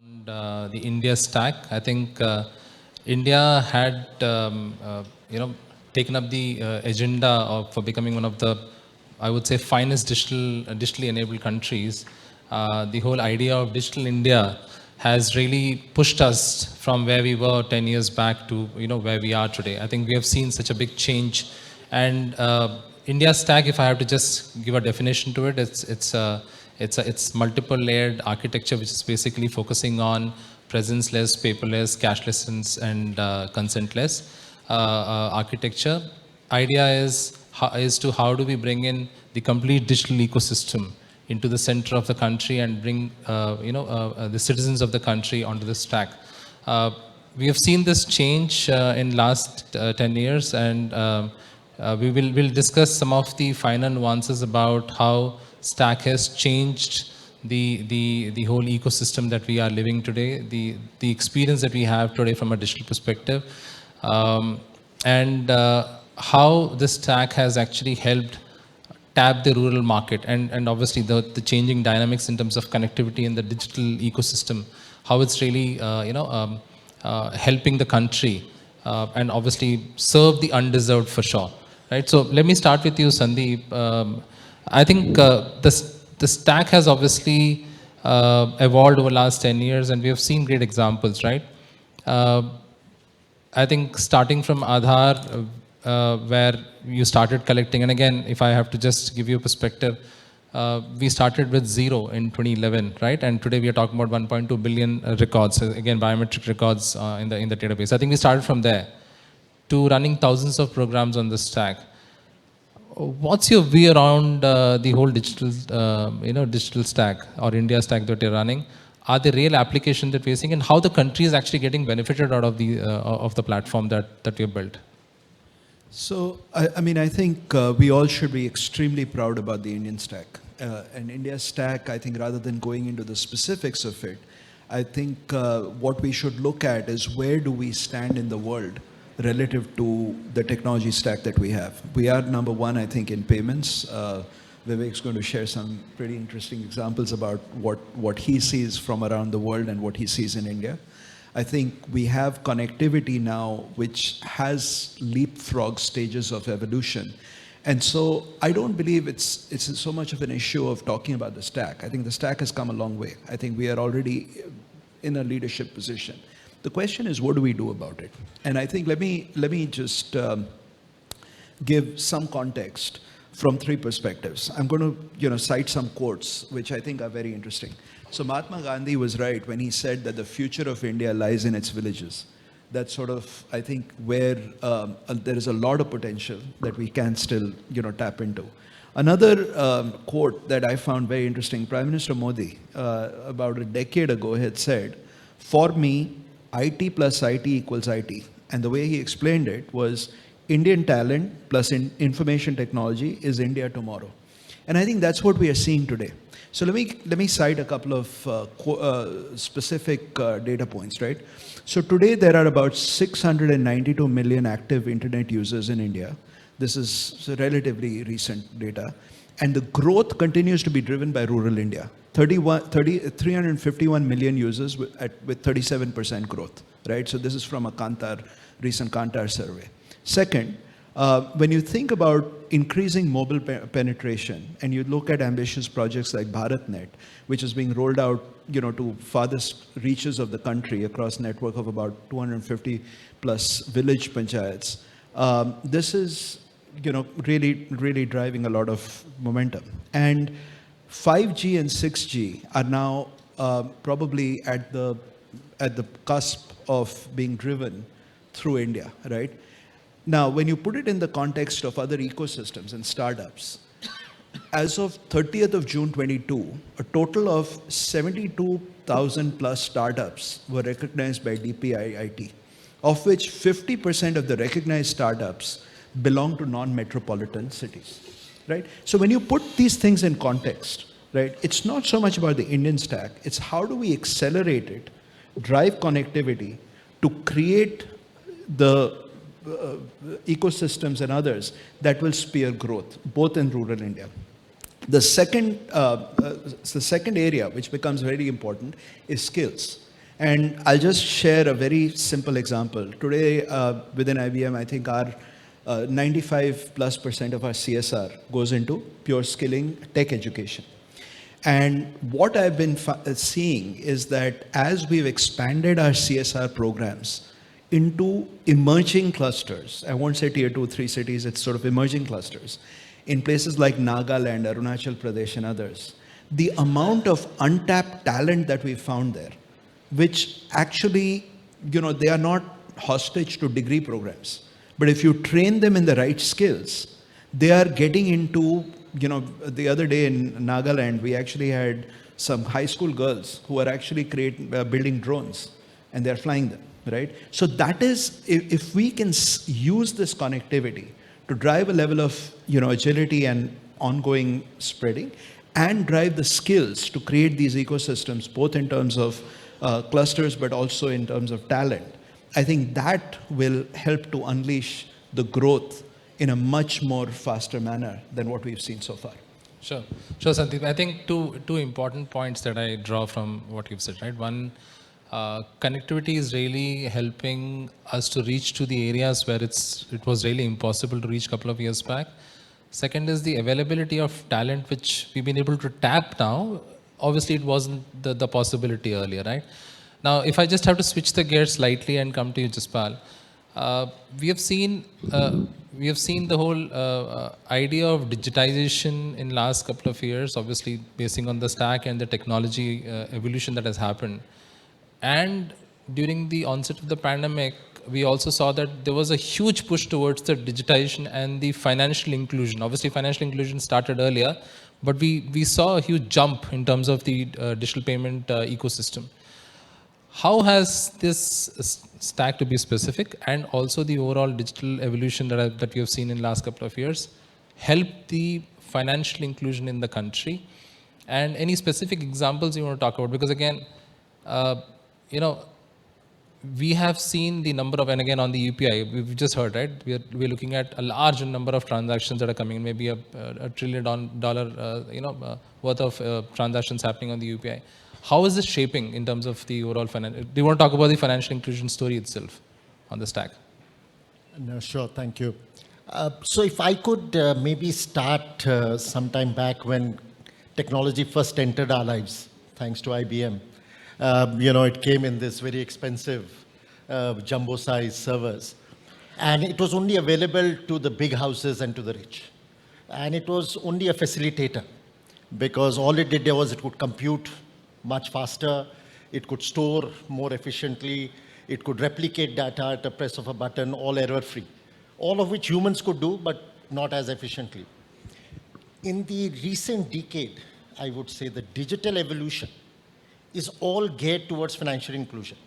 And, the India stack. I think India had, taken up the agenda for becoming one of the, I would say, finest digitally enabled countries. The whole idea of digital India has really pushed us from where we were 10 years back to where we are today. I think we have seen such a big change, and India stack, if I have to just give a definition to it, it's multiple layered architecture, which is basically focusing on presence-less, paperless, cashless, and consentless architecture. Idea is to how do we bring in the complete digital ecosystem into the center of the country and bring the citizens of the country onto the stack. Uh, we have seen this change in last 10 years, and we'll discuss some of the finer nuances about how stack has changed the whole ecosystem that we are living today, the experience that we have today from a digital perspective, and how the stack has actually helped tap the rural market, and obviously the changing dynamics in terms of connectivity in the digital ecosystem, how it's really helping the country, and obviously serve the undeserved for sure, right? So let me start with you, Sandeep. I think the stack has obviously evolved over the last 10 years, and we have seen great examples, right? Uh, I think starting from Aadhar, where you started collecting, and again, if I have to just give you a perspective, we started with zero in 2011, right? And today we are talking about 1.2 billion records. So again, biometric records in the database. I think we started from there to running thousands of programs on the stack. What's your view around the whole digital stack or India stack that you're running? Are the real application that we're seeing, and how the country is actually getting benefited out of the platform that we have built? So, I mean, I think we all should be extremely proud about the Indian stack. And India stack, I think, rather than going into the specifics of it, I think what we should look at is where do we stand in the world relative to the technology stack that we have. We are number one, I think, in payments. Vivek's going to share some pretty interesting examples about what he sees from around the world and what he sees in India. I think we have connectivity now which has leapfrog stages of evolution. And so I don't believe it's so much of an issue of talking about the stack. I think the stack has come a long way. I think we are already in a leadership position. The question is, what do we do about it? And I think let me just give some context from three perspectives. I'm going to cite some quotes which I think are very interesting. So Mahatma Gandhi was right when he said that the future of India lies in its villages. That's sort of, I think, where there is a lot of potential that we can still tap into. Another quote that I found very interesting, Prime Minister Modi, about a decade ago, had said, "For me, IT plus IT equals IT." And the way he explained it was Indian talent plus information technology is India tomorrow. And I think that's what we are seeing today. So let me cite a couple of specific data points, right? So today there are about 692 million active internet users in India. This is relatively recent data. And the growth continues to be driven by rural India. 351 million users with 37% growth, right? So this is from a recent Kantar survey. Second, when you think about increasing mobile penetration, and you look at ambitious projects like BharatNet, which is being rolled out, to farthest reaches of the country across a network of about 250 plus village panchayats, this is, really driving a lot of momentum. And 5G and 6G are now probably at the cusp of being driven through India, right? Now, when you put it in the context of other ecosystems and startups, as of 30th of June 22, a total of 72,000 plus startups were recognized by DPIIT, of which 50% of the recognized startups belong to non-metropolitan cities, right? So when you put these things in context, right, it's not so much about the Indian stack, it's how do we accelerate it, drive connectivity to create the ecosystems and others that will spur growth, both in rural India. The second area, which becomes very important, is skills. And I'll just share a very simple example. Today, within IBM, I think our 95+% of our CSR goes into pure skilling tech education. And what I've been seeing is that as we've expanded our CSR programs into emerging clusters, I won't say tier 2, 3 cities, it's sort of emerging clusters, in places like Nagaland, Arunachal Pradesh, and others, the amount of untapped talent that we found there, which actually, they are not hostage to degree programs. But if you train them in the right skills, they are getting into, the other day in Nagaland, we actually had some high school girls who are actually building drones, and they're flying them, right? So that is, if we can use this connectivity to drive a level of, agility and ongoing spreading, and drive the skills to create these ecosystems, both in terms of clusters, but also in terms of talent, I think that will help to unleash the growth in a much more faster manner than what we've seen so far. Sure, Sandeep. I think two important points that I draw from what you've said, right? One, connectivity is really helping us to reach to the areas where it was really impossible to reach a couple of years back. Second is the availability of talent, which we've been able to tap now. Obviously, it wasn't the possibility earlier, right? Now, if I just have to switch the gears slightly and come to you, Jaspal, we have seen the whole idea of digitization in last couple of years, obviously basing on the stack and the technology evolution that has happened. And during the onset of the pandemic, we also saw that there was a huge push towards the digitization and the financial inclusion. Obviously, financial inclusion started earlier, but we saw a huge jump in terms of the digital payment ecosystem. How has this stack, to be specific, and also the overall digital evolution that we have seen in the last couple of years, helped the financial inclusion in the country? And any specific examples you want to talk about? Because again, we have seen the number of, and again on the UPI, we've just heard, right? We're looking at a large number of transactions that are coming in, maybe a $1 trillion worth of transactions happening on the UPI. How is this shaping in terms of the overall financial? Do you want to talk about the financial inclusion story itself on the stack? No, sure, thank you. So if I could maybe start sometime back when technology first entered our lives, thanks to IBM. It came in this very expensive jumbo-sized servers. And it was only available to the big houses and to the rich. And it was only a facilitator, because all it did there was it could compute much faster, it could store more efficiently, it could replicate data at the press of a button, all error-free. All of which humans could do, but not as efficiently. In the recent decade, I would say the digital evolution is all geared towards financial inclusion.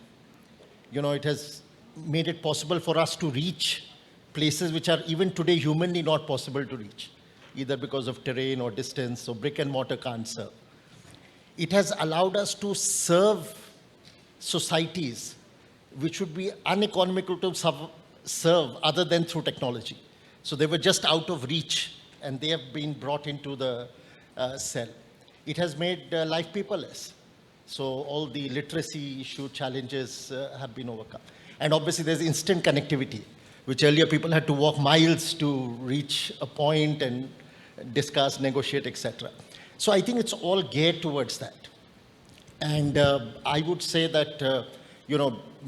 It has made it possible for us to reach places which are even today humanly not possible to reach, either because of terrain or distance, or brick and mortar can't serve. It has allowed us to serve societies which would be uneconomical to serve other than through technology. So they were just out of reach, and they have been brought into the cell. It has made life paperless. So all the literacy issue challenges have been overcome. And obviously there's instant connectivity, which earlier people had to walk miles to reach a point and discuss, negotiate, etc. So I think it's all geared towards that. And I would say that,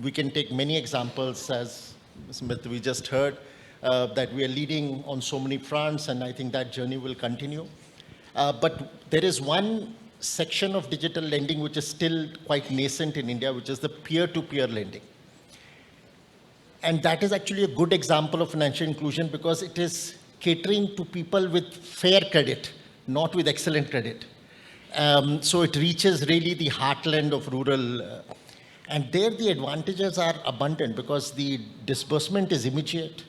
we can take many examples, as Smith, we just heard, that we are leading on so many fronts, and I think that journey will continue. But there is one section of digital lending which is still quite nascent in India, which is the peer-to-peer lending. And that is actually a good example of financial inclusion, because it is catering to people with fair credit, not with excellent credit. So it reaches really the heartland of rural. And there the advantages are abundant, because the disbursement is immediate.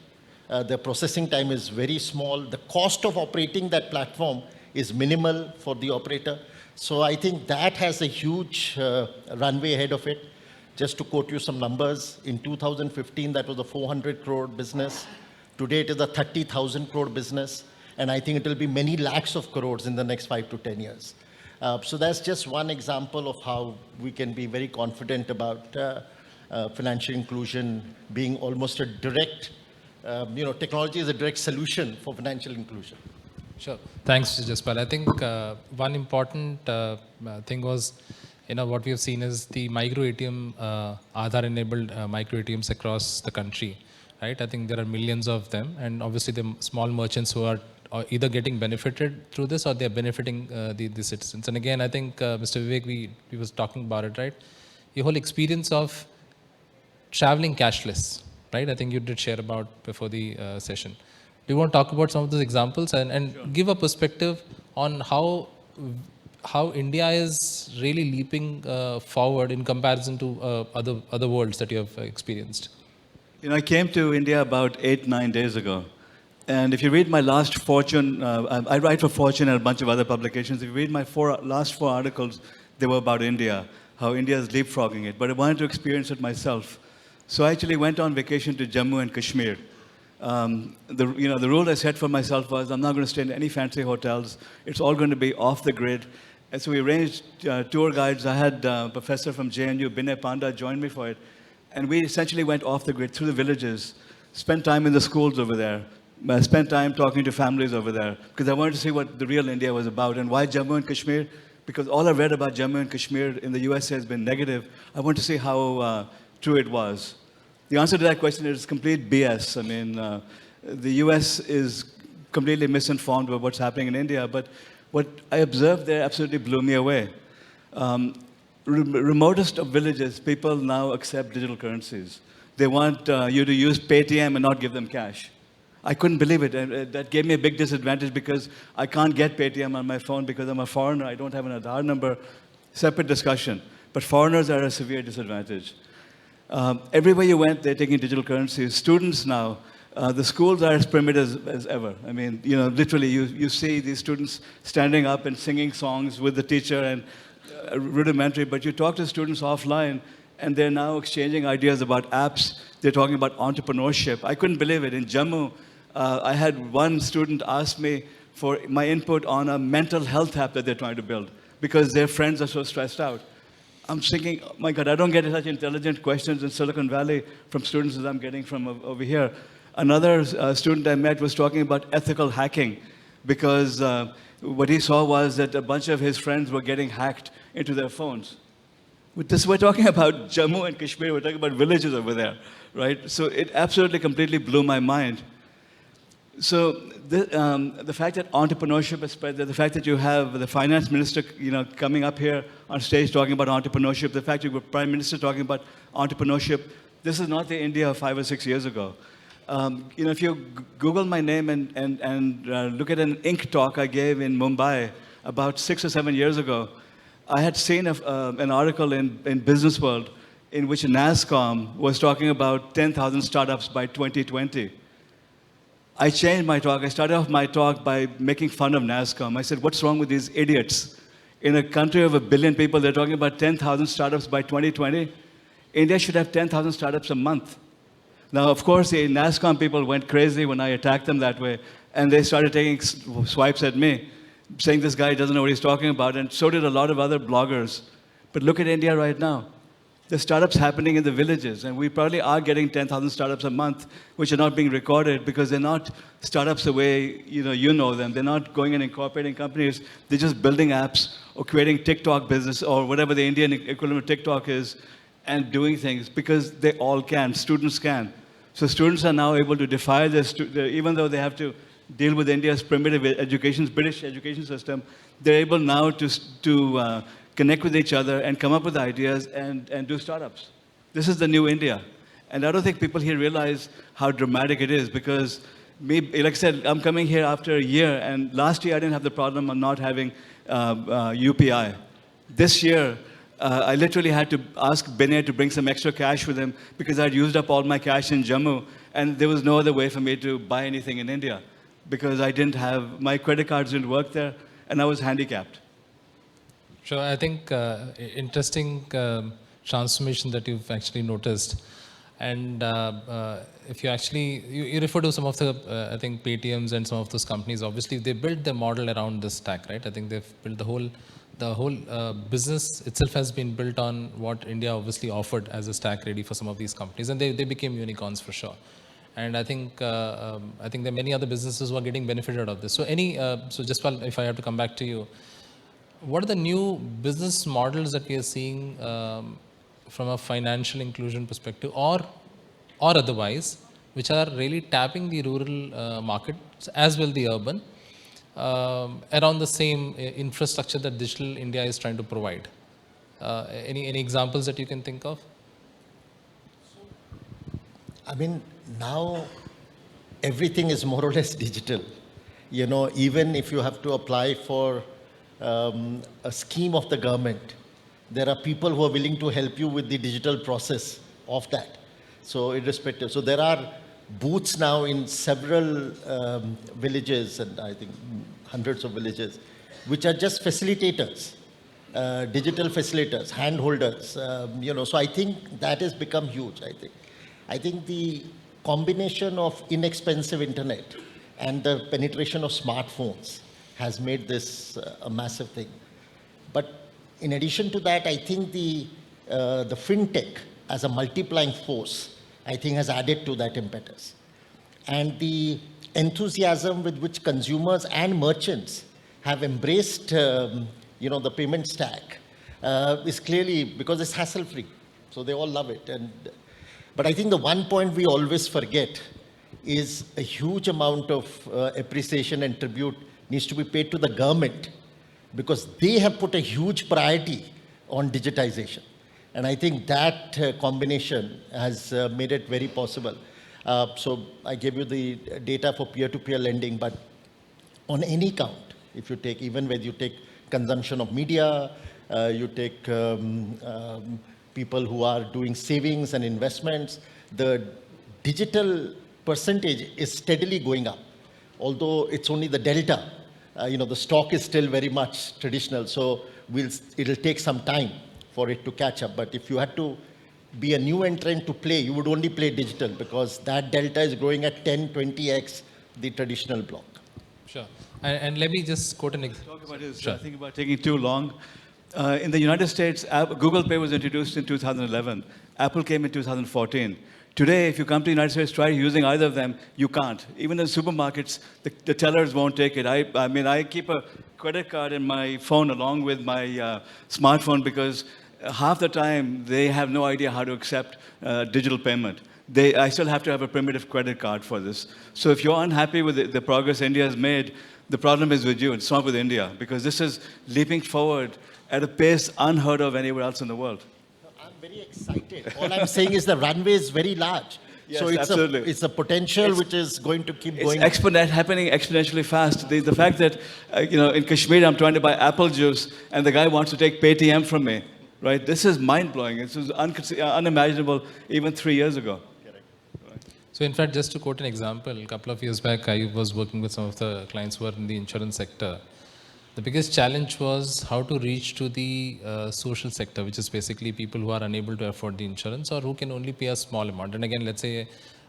The processing time is very small. The cost of operating that platform is minimal for the operator. So I think that has a huge runway ahead of it. Just to quote you some numbers, in 2015, that was a 400 crore business. Today, it is a 30,000 crore business. And I think it will be many lakhs of crores in the next 5 to 10 years. So that's just one example of how we can be very confident about financial inclusion being almost a direct, technology is a direct solution for financial inclusion. Sure. Thanks, Mr. Jaspal. I think one important thing was, what we have seen is the micro ATM, Aadhar-enabled micro ATMs across the country, right? I think there are millions of them, and obviously the small merchants who are either getting benefited through this or they are benefiting the citizens. And again, I think Mr. Vivek, we was talking about it, right? The whole experience of traveling cashless, right? I think you did share about before the session. Do you want to talk about some of those examples and Sure. give a perspective on how India is really leaping forward in comparison to other worlds that you have experienced? I came to India about 8-9 days ago. And if you read my last Fortune, I write for Fortune and a bunch of other publications. If you read my last four articles, they were about India, how India is leapfrogging it. But I wanted to experience it myself. So I actually went on vacation to Jammu and Kashmir. The rule I set for myself was I'm not going to stay in any fancy hotels. It's all going to be off the grid. And so we arranged tour guides. I had a professor from JNU, Binay Panda, join me for it. And we essentially went off the grid through the villages, spent time in the schools over there, spent time talking to families over there, because I wanted to see what the real India was about. And why Jammu and Kashmir? Because all I've read about Jammu and Kashmir in the USA has been negative. I want to see how true it was. The answer to that question is complete BS. I mean, the US is completely misinformed about what's happening in India, but what I observed there absolutely blew me away. Remotest of villages, people now accept digital currencies. They want you to use Paytm and not give them cash. I couldn't believe it. And that gave me a big disadvantage because I can't get Paytm on my phone because I'm a foreigner. I don't have an Aadhar number. Separate discussion. But foreigners are at a severe disadvantage. Everywhere you went, they're taking digital currencies. Students now, the schools are as primitive as ever. I mean, literally, you see these students standing up and singing songs with the teacher and rudimentary, but you talk to students offline, and they're now exchanging ideas about apps. They're talking about entrepreneurship. I couldn't believe it. In Jammu, I had one student ask me for my input on a mental health app that they're trying to build because their friends are so stressed out. I'm thinking, oh my God, I don't get such intelligent questions in Silicon Valley from students as I'm getting from over here. Another student I met was talking about ethical hacking because what he saw was that a bunch of his friends were getting hacked into their phones. We're talking about Jammu and Kashmir, we're talking about villages over there, right? So it absolutely completely blew my mind. So the fact that entrepreneurship has spread, the fact that you have the finance minister, coming up here on stage talking about entrepreneurship, the fact you have the prime minister talking about entrepreneurship, this is not the India of 5 or 6 years ago. If you Google my name and look at an Inc. talk I gave in Mumbai about 6 or 7 years ago, I had seen an article in Business World in which NASSCOM was talking about 10,000 startups by 2020. I changed my talk. I started off my talk by making fun of NASSCOM. I said, what's wrong with these idiots? In a country of 1 billion people, they're talking about 10,000 startups by 2020. India should have 10,000 startups a month. Now, of course, the NASSCOM people went crazy when I attacked them that way, and they started taking swipes at me, saying this guy doesn't know what he's talking about, and so did a lot of other bloggers. But look at India right now. The startups happening in the villages, and we probably are getting 10,000 startups a month, which are not being recorded because they're not startups the way you know them. They're not going and incorporating companies. They're just building apps or creating TikTok business or whatever the Indian equivalent of TikTok is, and doing things because they all can. Students can. So students are now able to defy this, even though they have to deal with India's primitive British education system. They're able now to connect with each other and come up with ideas and do startups. This is the new India. And I don't think people here realize how dramatic it is because, like I said, I'm coming here after a year, and last year I didn't have the problem of not having UPI. This year, I literally had to ask Binay to bring some extra cash with him because I'd used up all my cash in Jammu, and there was no other way for me to buy anything in India because I didn't have, my credit cards didn't work there, and I was handicapped. Sure, I think interesting transformation that you've actually noticed. And if you actually, you refer to some of the, I think, Paytms and some of those companies, obviously they built their model around this stack, right? I think they've built the whole the whole business itself has been built on what India obviously offered as a stack ready for some of these companies, and they became unicorns for sure. And I think there are many other businesses who are getting benefited out of this. So so Jaspal, if I have to come back to you, what are the new business models that we are seeing from a financial inclusion perspective, or otherwise, which are really tapping the rural markets as well the urban, around the same infrastructure that Digital India is trying to provide? Any examples that you can think of? I mean, now everything is more or less digital. You know, even if you have to apply for a scheme of the government, there are people who are willing to help you with the digital process of that. So irrespective. So there are booths now in several villages, and I think hundreds of villages, which are just facilitators, digital facilitators, hand holders. You know, so I think that has become huge, I think the combination of inexpensive internet and the penetration of smartphones has made this a massive thing. But in addition to that, I think the fintech as a multiplying force, I think has added to that impetus. And the enthusiasm with which consumers and merchants have embraced, the payment stack is clearly because it's hassle-free. So they all love it. But I think the one point we always forget is a huge amount of appreciation and tribute needs to be paid to the government, because they have put a huge priority on digitization. And I think that combination has made it very possible. So I gave you the data for peer-to-peer lending, but on any count, if you take, even when you take consumption of media, you take people who are doing savings and investments, the digital percentage is steadily going up. Although it's only the delta, the stock is still very much traditional. So it'll take some time for it to catch up. But if you had to be a new entrant to play, you would only play digital, because that delta is growing at 10, 20x the traditional block. Sure. And let me just quote an example. Talk about this. Sure. I think about taking too long. In the United States, Google Pay was introduced in 2011. Apple came in 2014. Today, if you come to the United States, try using either of them, you can't. Even in supermarkets, the tellers won't take it. I keep a credit card in my phone along with my smartphone, because half the time they have no idea how to accept digital payment. I still have to have a primitive credit card for this. So if you're unhappy with the progress India has made, the problem is with you. It's not with India, because this is leaping forward at a pace unheard of anywhere else in the world. I'm very excited. All I'm saying is the runway is very large. Yes, so it's a potential which is going to keep going. It's happening exponentially fast. The fact that, in Kashmir, I'm trying to buy apple juice, and the guy wants to take Paytm from me, right? This is mind-blowing. This was unimaginable even 3 years ago. So in fact, just to quote an example, a couple of years back, I was working with some of the clients who are in the insurance sector. The biggest challenge was how to reach to the social sector, which is basically people who are unable to afford the insurance or who can only pay a small amount. And again, let's say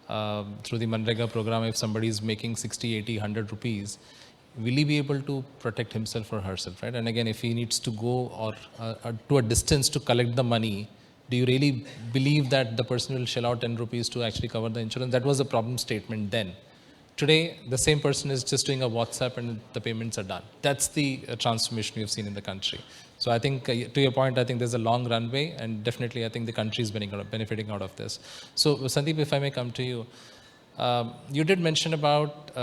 through the Manrega program, if somebody is making 60, 80, 100 rupees, will he be able to protect himself or herself, right? And again, if he needs to go or to a distance to collect the money, do you really believe that the person will shell out 10 rupees to actually cover the insurance? That was a problem statement then. Today, the same person is just doing a WhatsApp and the payments are done. That's the transformation we have seen in the country. So I think, to your point, I think there's a long runway, and definitely I think the country is benefiting out of this. So Sandeep, if I may come to you, you did mention about,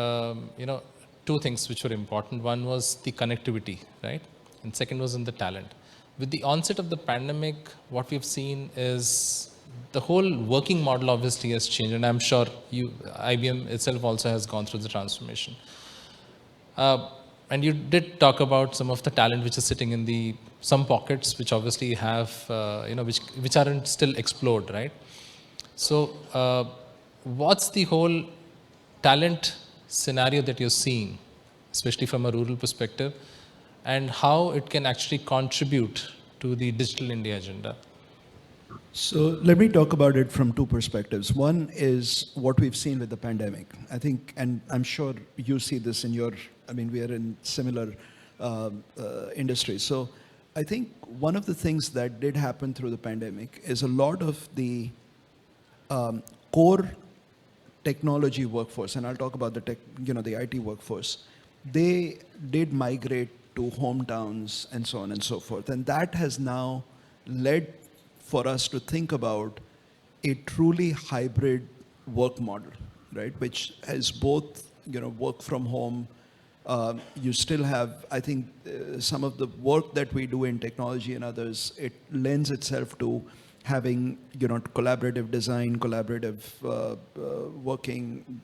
two things which were important. One was the connectivity, right? And second was in the talent. With the onset of the pandemic, what we've seen is the whole working model obviously has changed, and I'm sure IBM itself also has gone through the transformation. And you did talk about some of the talent which is sitting in some pockets, which obviously have, which aren't still explored, right? So, what's the whole talent scenario that you're seeing, especially from a rural perspective, and how it can actually contribute to the Digital India agenda? So let me talk about it from two perspectives. One is what we've seen with the pandemic. I think, and I'm sure you see this in we are in similar industries. So I think one of the things that did happen through the pandemic is a lot of the core technology workforce, and I'll talk about the tech, the IT workforce, they did migrate to hometowns and so on and so forth. And that has now led for us to think about a truly hybrid work model, right? Which has both, work from home. You still have, I think, some of the work that we do in technology and others, it lends itself to having, collaborative design, collaborative working,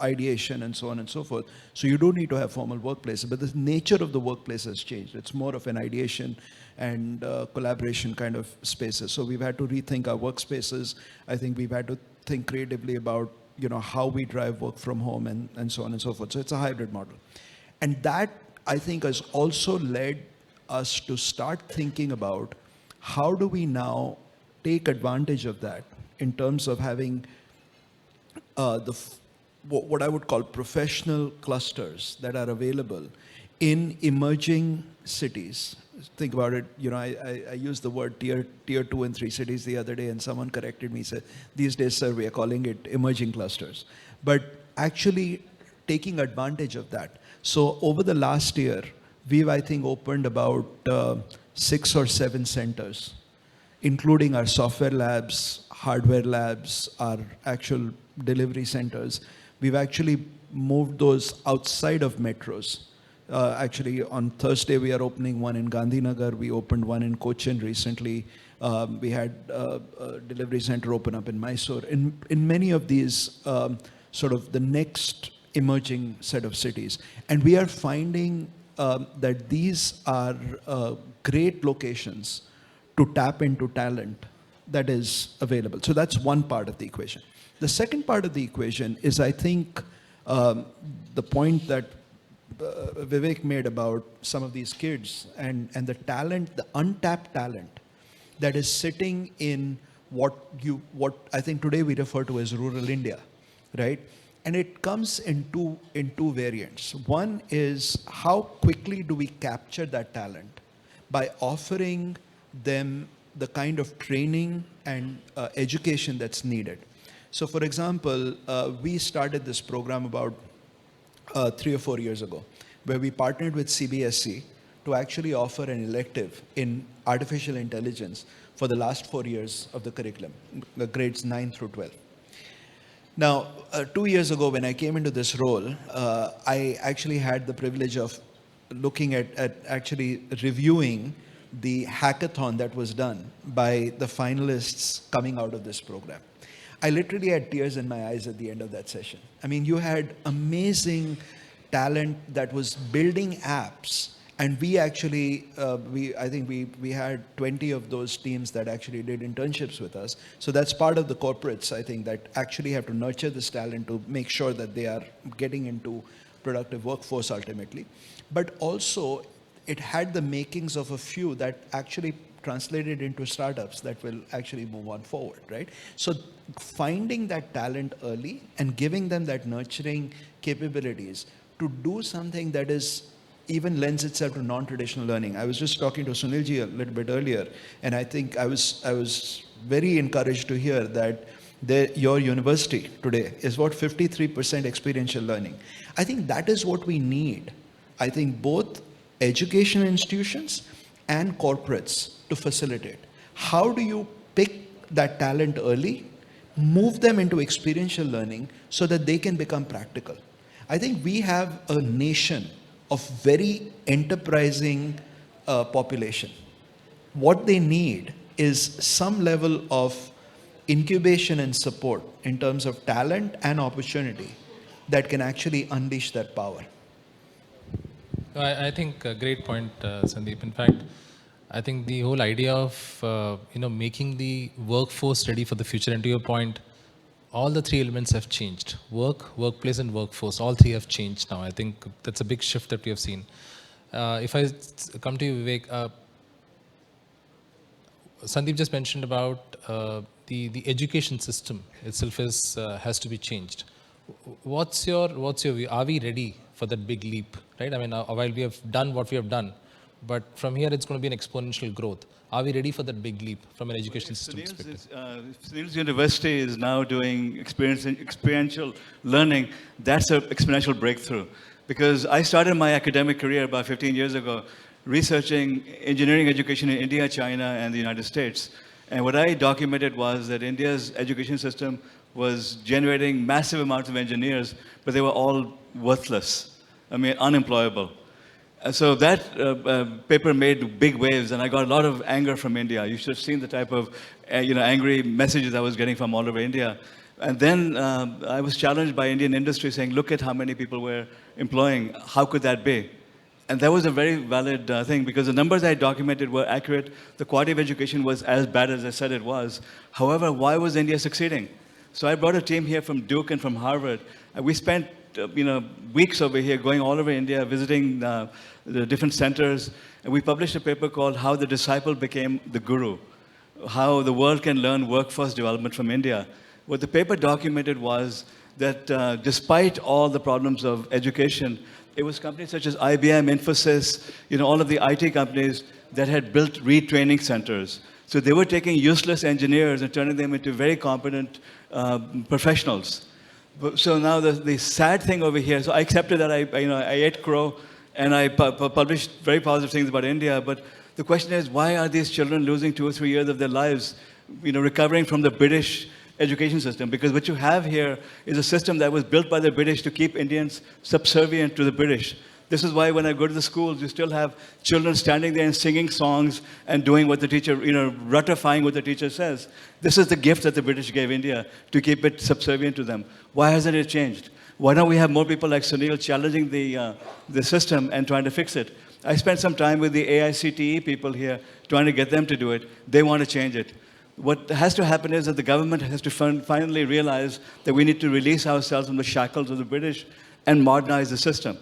ideation, and so on and so forth. So you do need to have formal workplaces, but the nature of the workplace has changed. It's more of an ideation and collaboration kind of spaces. So we've had to rethink our workspaces. I think we've had to think creatively about how we drive work from home and so on and so forth. So it's a hybrid model. And that, I think, has also led us to start thinking about how do we now take advantage of that in terms of having what I would call professional clusters that are available in emerging cities. Think about it, I used the word tier 2 and 3 cities the other day, and someone corrected me, said, these days, sir, we are calling it emerging clusters. But actually taking advantage of that. So over the last year, we've, I think, opened about 6 or 7 centers, including our software labs, hardware labs, our actual delivery centers. We've actually moved those outside of metros. Actually, on Thursday, we are opening one in Gandhinagar. We opened one in Cochin recently. We had a delivery center open up in Mysore. In many of these, sort of the next emerging set of cities. And we are finding that these are great locations to tap into talent that is available. So that's one part of the equation. The second part of the equation is, I think, the point that Vivek made about some of these kids and the talent, the untapped talent that is sitting in what I think today we refer to as rural India, right? And it comes in two variants. One is how quickly do we capture that talent by offering them the kind of training and education that's needed. So for example, we started this program about 3 or 4 years ago, where we partnered with CBSE to actually offer an elective in artificial intelligence for the last 4 years of the curriculum, the grades 9 through 12. Now, 2 years ago, when I came into this role, I actually had the privilege of looking at actually reviewing the hackathon that was done by the finalists coming out of this program. I literally had tears in my eyes at the end of that session. I mean, you had amazing talent that was building apps, and we actually, I think we had 20 of those teams that actually did internships with us. So that's part of the corporates, I think, that actually have to nurture this talent to make sure that they are getting into productive workforce ultimately. But also, it had the makings of a few that actually translated into startups that will actually move on forward, right? So finding that talent early and giving them that nurturing capabilities to do something that is even lends itself to non-traditional learning. I was just talking to Sunilji a little bit earlier, and I think I was very encouraged to hear that your university today is what 53% experiential learning. I think that is what we need. I think both educational institutions and corporates to facilitate. How do you pick that talent early, move them into experiential learning so that they can become practical? I think we have a nation of very enterprising population. What they need is some level of incubation and support in terms of talent and opportunity that can actually unleash that power. I think a great point, Sandeep. In fact, I think the whole idea of making the workforce ready for the future. And to your point, all the 3 elements have changed: work, workplace, and workforce. All 3 have changed now. I think that's a big shift that we have seen. If I come to you, Vivek, Sandeep just mentioned about the education system itself has to be changed. What's your view? Are we ready for that big leap? Right? I mean, while we have done what we have done, but from here it's going to be an exponential growth. Are we ready for that big leap from an education system Sunil's perspective? Sunil's University is now doing experiential learning. That's an exponential breakthrough. Because I started my academic career about 15 years ago researching engineering education in India, China, and the United States. And what I documented was that India's education system was generating massive amounts of engineers, but they were all worthless. I mean, unemployable. So that paper made big waves, and I got a lot of anger from India. You should have seen the type of angry messages I was getting from all over India. And then I was challenged by Indian industry saying, look at how many people we're employing. How could that be? And that was a very valid thing because the numbers I documented were accurate. The quality of education was as bad as I said it was. However, why was India succeeding? So I brought a team here from Duke and from Harvard. And we spent weeks over here going all over India, visiting the different centers. And we published a paper called How the Disciple Became the Guru, how the world can learn workforce development from India. What the paper documented was that despite all the problems of education, it was companies such as IBM, Infosys, all of the IT companies that had built retraining centers. So they were taking useless engineers and turning them into very competent professionals. So now the sad thing over here, so I accepted that I ate crow and I published very positive things about India, but the question is, why are these children losing 2 or 3 years of their lives, recovering from the British education system? Because what you have here is a system that was built by the British to keep Indians subservient to the British. This is why when I go to the schools, you still have children standing there and singing songs and doing what the teacher, ratifying what the teacher says. This is the gift that the British gave India to keep it subservient to them. Why hasn't it changed? Why don't we have more people like Sunil challenging the system and trying to fix it? I spent some time with the AICTE people here trying to get them to do it. They want to change it. What has to happen is that the government has to finally realize that we need to release ourselves from the shackles of the British and modernize the system.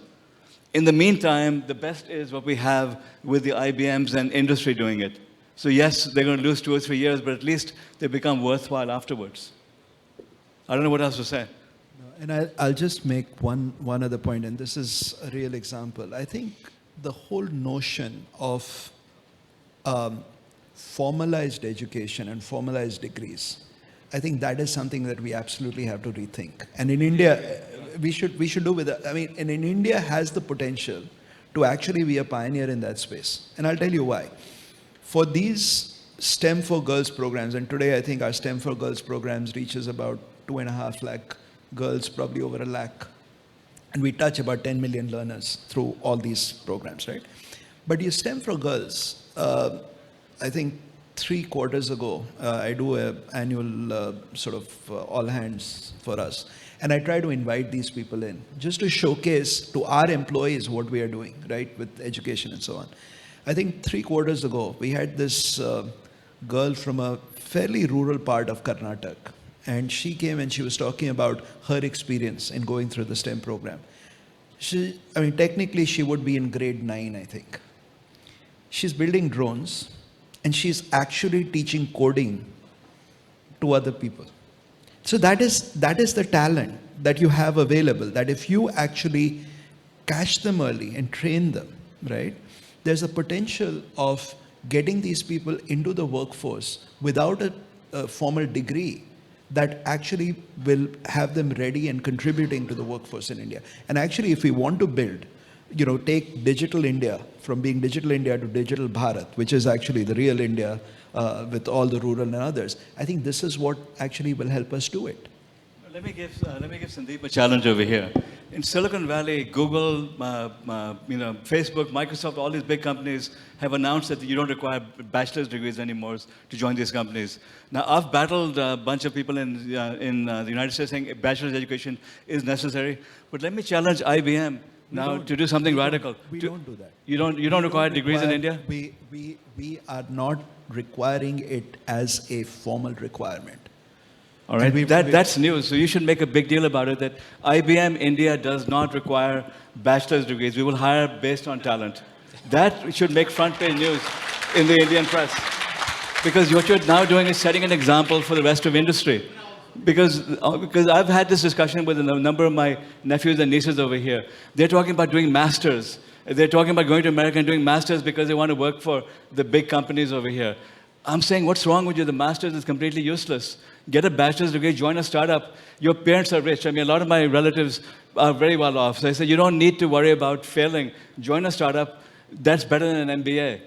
In the meantime, the best is what we have with the IBMs and industry doing it. So yes, they're going to lose 2 or 3 years, but at least they become worthwhile afterwards. I don't know what else to say. And I'll just make one other point, and this is a real example. I think the whole notion of formalized education and formalized degrees, I think that is something that we absolutely have to rethink. And in India, we should do with it. I mean, and in India has the potential to actually be a pioneer in that space. And I'll tell you why. For these STEM for Girls programs, and today I think our STEM for Girls programs reaches about 2.5 lakh girls, probably over 1 lakh. And we touch about 10 million learners through all these programs, right? But your STEM for Girls, I think 3 quarters ago, I do an annual sort of all hands for us. And I try to invite these people in just to showcase to our employees what we are doing, right, with education and so on. I think 3 quarters ago, we had this girl from a fairly rural part of Karnataka. And she came and she was talking about her experience in going through the STEM program. Technically she would be in grade 9, I think. She's building drones and she's actually teaching coding to other people. So that is the talent that you have available, that if you actually catch them early and train them, right, there's a potential of getting these people into the workforce without a formal degree that actually will have them ready and contributing to the workforce in India. And actually, if we want to build, take digital India from being digital India to digital Bharat, which is actually the real India with all the rural and others, I think this is what actually will help us do it. Let me give Sandeep a challenge over here. In Silicon Valley, Google, Facebook, Microsoft, all these big companies have announced that you don't require bachelor's degrees anymore to join these companies. Now, I've battled a bunch of people in the United States saying bachelor's education is necessary. But let me challenge IBM now to do something radical. We don't do that. You don't require degrees in India? We are not requiring it as a formal requirement. All right, that's news. So you should make a big deal about it that IBM India does not require bachelor's degrees. We will hire based on talent. That should make front page news in the Indian press. Because what you're now doing is setting an example for the rest of industry. Because I've had this discussion with a number of my nephews and nieces over here. They're talking about doing masters. They're talking about going to America and doing masters because they want to work for the big companies over here. I'm saying, what's wrong with you? The master's is completely useless. Get a bachelor's degree, join a startup. Your parents are rich. I mean, a lot of my relatives are very well off. So I said, you don't need to worry about failing. Join a startup. That's better than an MBA.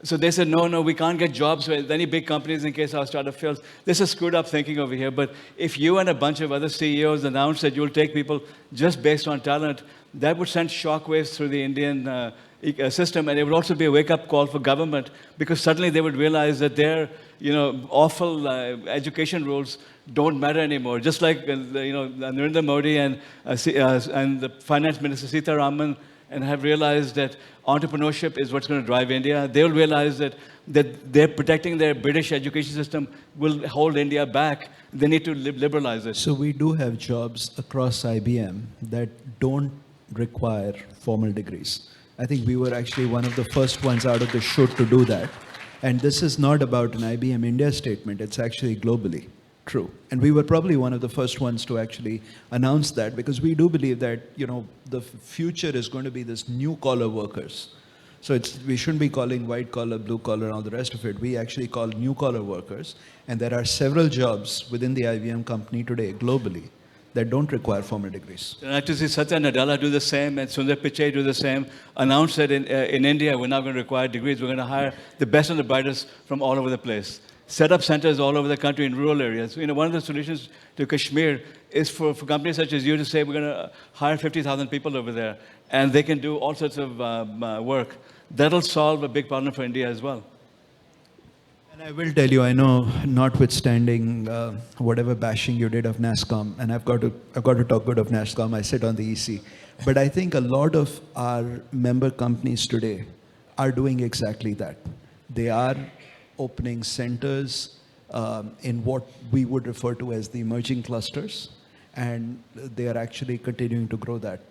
So they said, no, we can't get jobs with any big companies in case our startup fails. This is screwed up thinking over here. But if you and a bunch of other CEOs announce that you'll take people just based on talent, that would send shockwaves through the Indian system, and it would also be a wake-up call for government, because suddenly they would realize that their, awful education rules don't matter anymore. Just like, Narendra Modi and the Finance Minister Sitaraman and have realized that entrepreneurship is what's going to drive India. They'll realize that they're protecting their British education system will hold India back. They need to liberalize it. So we do have jobs across IBM that don't require formal degrees. I think we were actually one of the first ones out of the chute to do that. And this is not about an IBM India statement, it's actually globally true. And we were probably one of the first ones to actually announce that, because we do believe that, the future is going to be this new collar workers. So we shouldn't be calling white collar, blue collar, and all the rest of it. We actually call new collar workers. And there are several jobs within the IBM company today globally that don't require formal degrees. And I like to see Satya Nadella do the same and Sundar Pichai do the same. Announce that in India, we're not going to require degrees. We're going to hire the best and the brightest from all over the place. Set up centers all over the country in rural areas. One of the solutions to Kashmir is for companies such as you to say, we're going to hire 50,000 people over there, and they can do all sorts of work. That'll solve a big problem for India as well. And I will tell you, I know, notwithstanding whatever bashing you did of NASSCOM, and I've got to talk good of NASSCOM. I sit on the EC, but I think a lot of our member companies today are doing exactly that. They are opening centers in what we would refer to as the emerging clusters, and they are actually continuing to grow that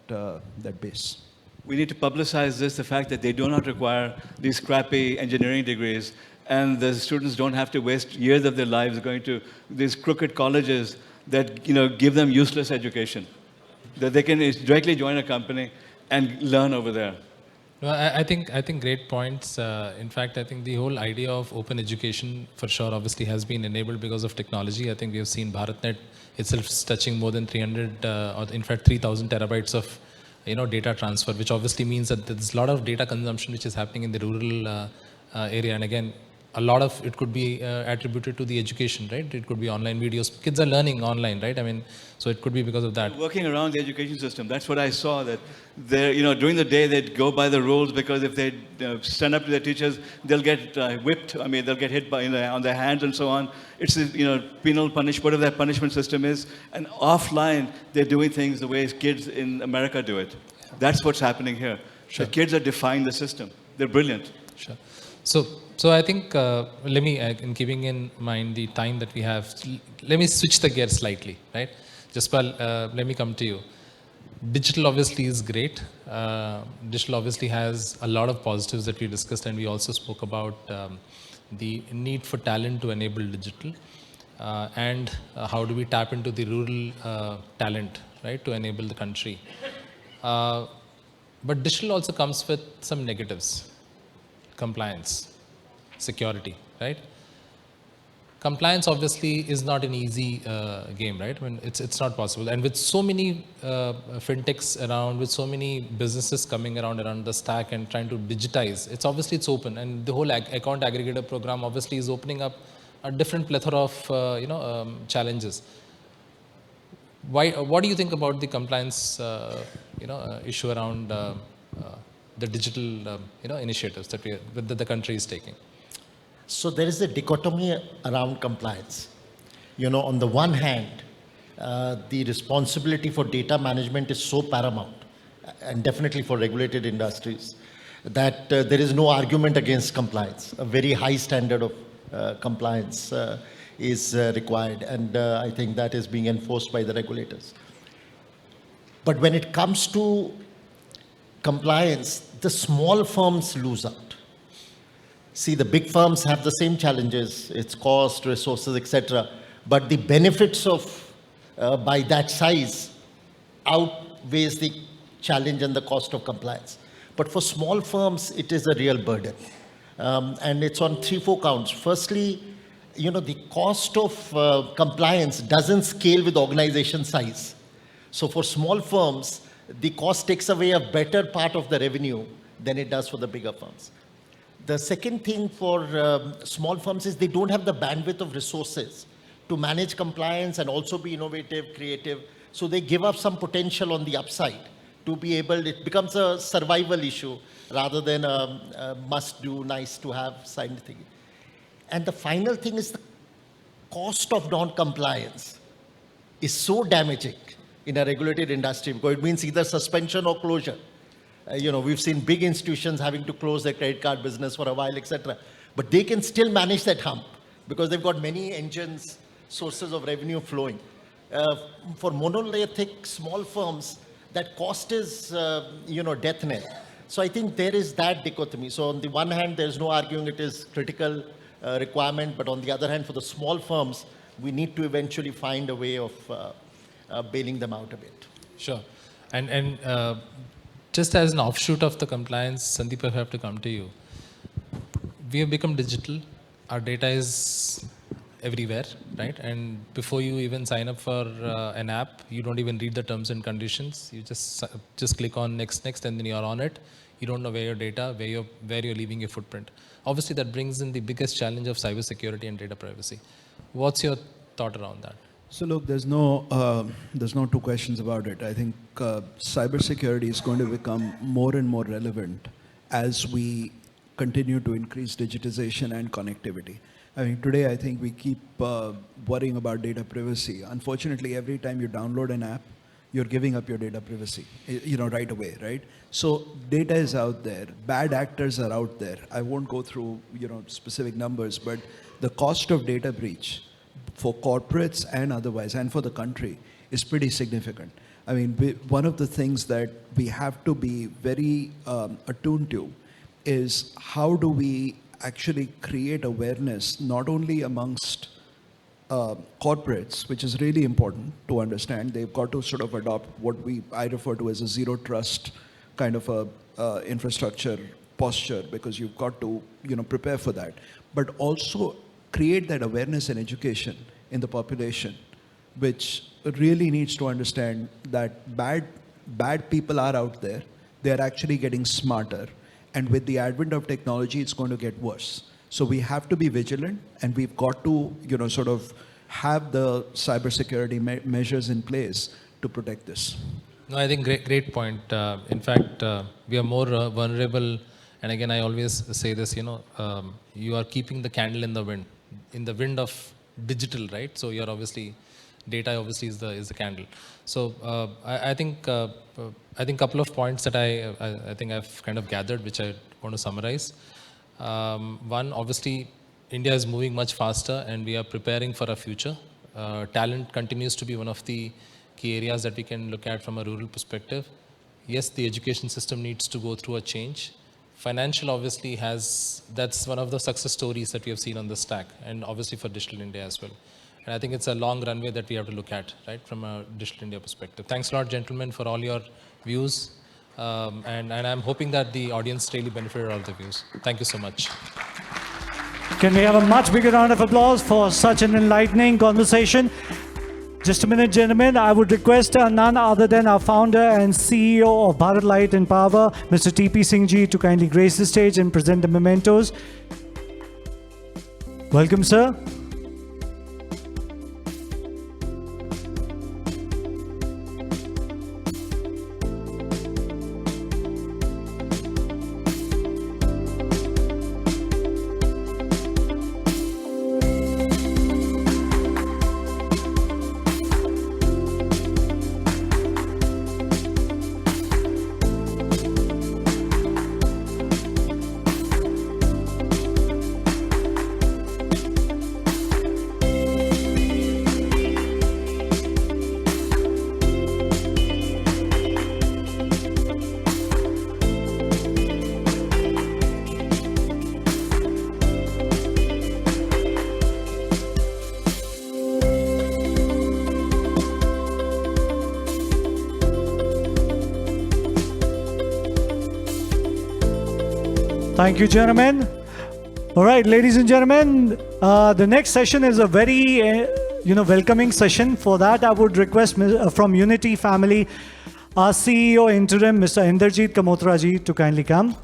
base. We need to publicize this, the fact that they do not require these crappy engineering degrees, and the students don't have to waste years of their lives going to these crooked colleges that give them useless education. That they can directly join a company and learn over there. No, I think great points. In fact, I think the whole idea of open education, for sure, obviously has been enabled because of technology. I think we have seen BharatNet itself touching more than 300, or in fact 3,000 terabytes of data transfer, which obviously means that there's a lot of data consumption which is happening in the rural area. And again, a lot of it could be attributed to the education, right? It could be online videos. Kids are learning online, right? I mean, so it could be because of that. Working around the education system, that's what I saw, that they're, during the day they'd go by the rules, because if they stand up to their teachers, they'll get whipped. I mean, they'll get hit on their hands and so on. It's penal punishment, whatever that punishment system is. And offline, they're doing things the way kids in America do it. That's what's happening here. Sure. The kids are defying the system. They're brilliant. Sure. So I think, let me, in keeping in mind the time that we have, let me switch the gear slightly, right? Jaspal, let me come to you. Digital obviously is great. Digital obviously has a lot of positives that we discussed, and we also spoke about the need for talent to enable digital, and how do we tap into the rural talent, right, to enable the country. But digital also comes with some negatives. Compliance, security, right? Compliance obviously is not an easy game, right? I mean, it's not possible. And with so many fintechs around, with so many businesses coming around the stack and trying to digitize, it's open. And the whole account aggregator program obviously is opening up a different plethora of challenges. What do you think about the compliance issue around the digital initiatives that the country is taking? So there is a dichotomy around compliance. On the one hand, the responsibility for data management is so paramount, and definitely for regulated industries, that there is no argument against compliance. A very high standard of compliance is required, and I think that is being enforced by the regulators. But when it comes to compliance, the small firms lose out. See, the big firms have the same challenges, its cost, resources, etc. But the benefits of, by that size, outweighs the challenge and the cost of compliance. But for small firms, it is a real burden. And it's on 3-4 counts. Firstly, the cost of compliance doesn't scale with organization size. So for small firms, the cost takes away a better part of the revenue than it does for the bigger firms. The second thing for small firms is they don't have the bandwidth of resources to manage compliance and also be innovative, creative. So they give up some potential on the upside to be able, it becomes a survival issue rather than a must-do, nice-to-have side thing. And the final thing is the cost of non-compliance is so damaging in a regulated industry because it means either suspension or closure. We've seen big institutions having to close their credit card business for a while, etc. But they can still manage that hump because they've got many engines, sources of revenue flowing. For monolithic small firms, that cost is, death knell. So I think there is that dichotomy. So on the one hand, there's no arguing it is critical requirement, but on the other hand, for the small firms, we need to eventually find a way of bailing them out a bit. Sure. And just as an offshoot of the compliance, Sandeep, I have to come to you. We have become digital. Our data is everywhere, right? And before you even sign up for an app, you don't even read the terms and conditions. You just click on next, and then you're on it. You don't know where your data, where you're leaving your footprint. Obviously, that brings in the biggest challenge of cybersecurity and data privacy. What's your thought around that? So look, there's no two questions about it. I think cybersecurity is going to become more and more relevant as we continue to increase digitization and connectivity. I mean, today I think we keep worrying about data privacy. Unfortunately, every time you download an app, you're giving up your data privacy, right away, right? So data is out there. Bad actors are out there. I won't go through, specific numbers, but the cost of data breach for corporates and otherwise, and for the country, is pretty significant. I mean, one of the things that we have to be very attuned to is how do we actually create awareness, not only amongst corporates, which is really important to understand. They've got to sort of adopt what I refer to as a zero trust kind of a infrastructure posture, because you've got to prepare for that. But also create that awareness and education in the population, which really needs to understand that bad people are out there. They're actually getting smarter. And with the advent of technology, it's going to get worse. So we have to be vigilant, and we've got to, sort of have the cybersecurity measures in place to protect this. No, I think great point. In fact, we are more vulnerable. And again, I always say this, you are keeping the candle in the wind of digital, right? So you're data obviously is the candle. So I think a couple of points that I think I've kind of gathered, which I want to summarize. One, obviously, India is moving much faster, and we are preparing for our future. Talent continues to be one of the key areas that we can look at from a rural perspective. Yes, the education system needs to go through a change. Financial obviously that's one of the success stories that we have seen on the stack, and obviously for Digital India as well. And I think it's a long runway that we have to look at, right, from a Digital India perspective. Thanks a lot, gentlemen, for all your views. And I'm hoping that the audience really benefited all the views. Thank you so much. Can we have a much bigger round of applause for such an enlightening conversation? Just a minute, gentlemen. I would request none other than our founder and CEO of Bharat Light and Power, Mr. T.P. Singh Ji, to kindly grace the stage and present the mementos. Welcome, sir. Thank you, gentlemen. All right, ladies and gentlemen, the next session is a very, welcoming session. For that, I would request from Unity family, our CEO interim, Mr. Inderjeet Kamotra ji, to kindly come.